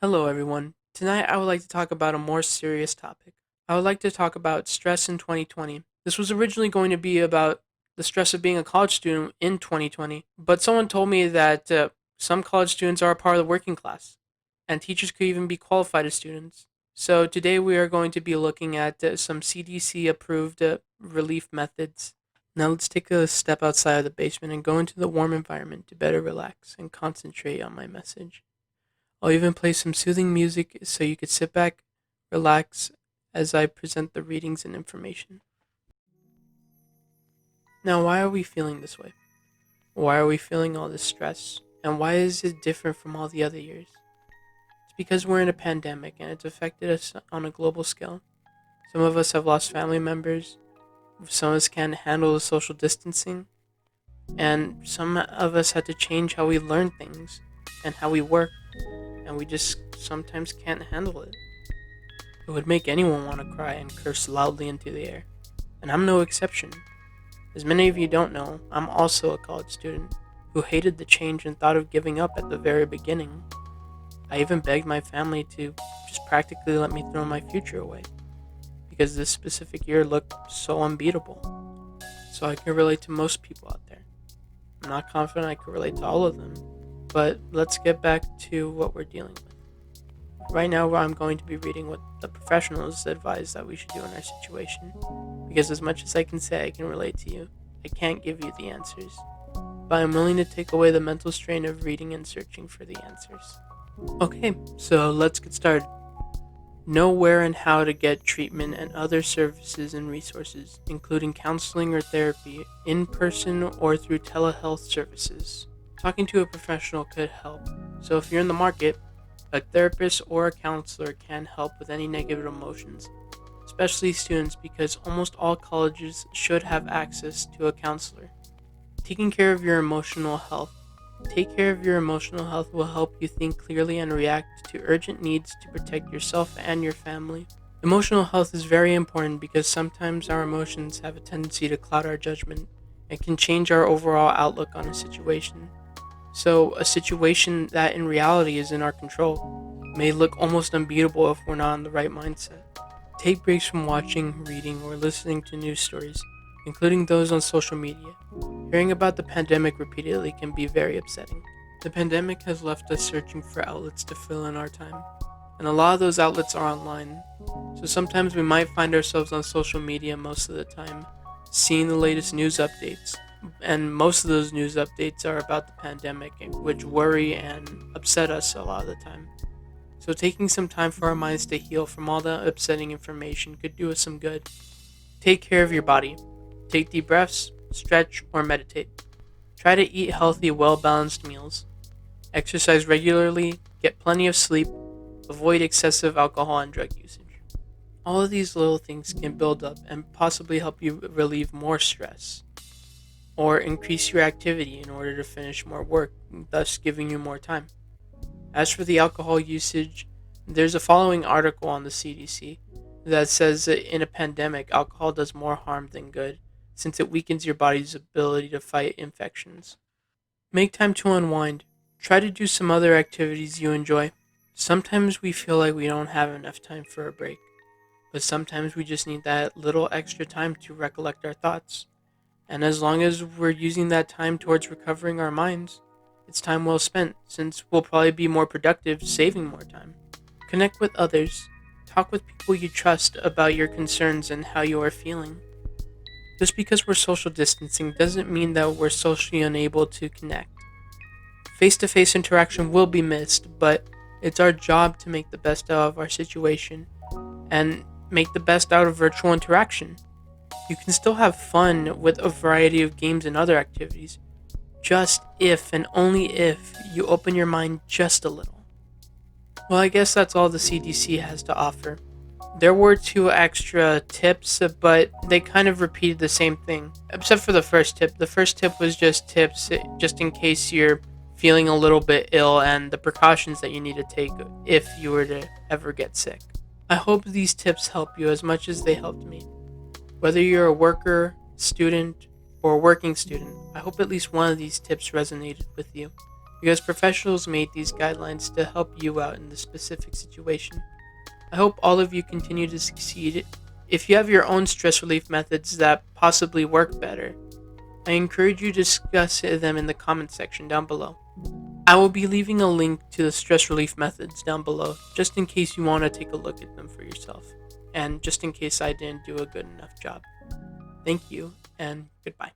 Hello, everyone. Tonight, I would like to talk about a more serious topic. I would like to talk about stress in 2020. This was originally going to be about the stress of being a college student in 2020, but someone told me that some college students are a part of the working class, and teachers could even be qualified as students. So, today we are going to be looking at some CDC approved relief methods. Now, let's take a step outside of the basement and go into the warm environment to better relax and concentrate on my message. I'll even play some soothing music so you could sit back, relax as I present the readings and information. Now, why are we feeling this way? Why are we feeling all this stress? And why is it different from all the other years? It's because we're in a pandemic and it's affected us on a global scale. Some of us have lost family members, some of us can't handle the social distancing, and some of us had to change how we learn things and how we work, and we just sometimes can't handle it. It would make anyone want to cry and curse loudly into the air. And I'm no exception. As many of you don't know, I'm also a college student who hated the change and thought of giving up at the very beginning. I even begged my family to just practically let me throw my future away because this specific year looked so unbeatable. So I can relate to most people out there. I'm not confident I can relate to all of them, but let's get back to what we're dealing with. Right now, I'm going to be reading what the professionals advise that we should do in our situation. Because as much as I can say I can relate to you, I can't give you the answers. But I'm willing to take away the mental strain of reading and searching for the answers. Okay, so let's get started. Know where and how to get treatment and other services and resources, including counseling or therapy, in person or through telehealth services. Talking to a professional could help. So if you're in the market, a therapist or a counselor can help with any negative emotions, especially students, because almost all colleges should have access to a counselor. Taking care of your emotional health. Take care of your emotional health will help you think clearly and react to urgent needs to protect yourself and your family. Emotional health is very important because sometimes our emotions have a tendency to cloud our judgment and can change our overall outlook on a situation. So, a situation that in reality is in our control may look almost unbeatable if we're not in the right mindset. Take breaks from watching, reading, or listening to news stories, including those on social media. Hearing about the pandemic repeatedly can be very upsetting. The pandemic has left us searching for outlets to fill in our time, and a lot of those outlets are online. So sometimes we might find ourselves on social media most of the time, seeing the latest news updates, and most of those news updates are about the pandemic, which worry and upset us a lot of the time. So taking some time for our minds to heal from all the upsetting information could do us some good. Take care of your body. Take deep breaths, stretch, or meditate. Try to eat healthy, well-balanced meals. Exercise regularly, get plenty of sleep, avoid excessive alcohol and drug usage. All of these little things can build up and possibly help you relieve more stress, or increase your activity in order to finish more work, thus giving you more time. As for the alcohol usage, there's a following article on the CDC that says that in a pandemic, alcohol does more harm than good, since it weakens your body's ability to fight infections. Make time to unwind. Try to do some other activities you enjoy. Sometimes we feel like we don't have enough time for a break, but sometimes we just need that little extra time to recollect our thoughts. And as long as we're using that time towards recovering our minds, it's time well spent, since we'll probably be more productive saving more time. Connect with others. Talk with people you trust about your concerns and how you are feeling. Just because we're social distancing doesn't mean that we're socially unable to connect. Face to face interaction will be missed, but it's our job to make the best out of our situation and make the best out of virtual interaction. You can still have fun with a variety of games and other activities, just if and only if you open your mind just a little. Well, I guess that's all the CDC has to offer. There were two extra tips, but they kind of repeated the same thing, except for the first tip. The first tip was just tips, just in case you're feeling a little bit ill, and the precautions that you need to take if you were to ever get sick. I hope these tips help you as much as they helped me. Whether you're a worker, student, or working student, I hope at least one of these tips resonated with you, because professionals made these guidelines to help you out in this specific situation. I hope all of you continue to succeed. If you have your own stress relief methods that possibly work better, I encourage you to discuss them in the comments section down below. I will be leaving a link to the stress relief methods down below, just in case you want to take a look at them for yourself, and just in case I didn't do a good enough job. Thank you, and goodbye.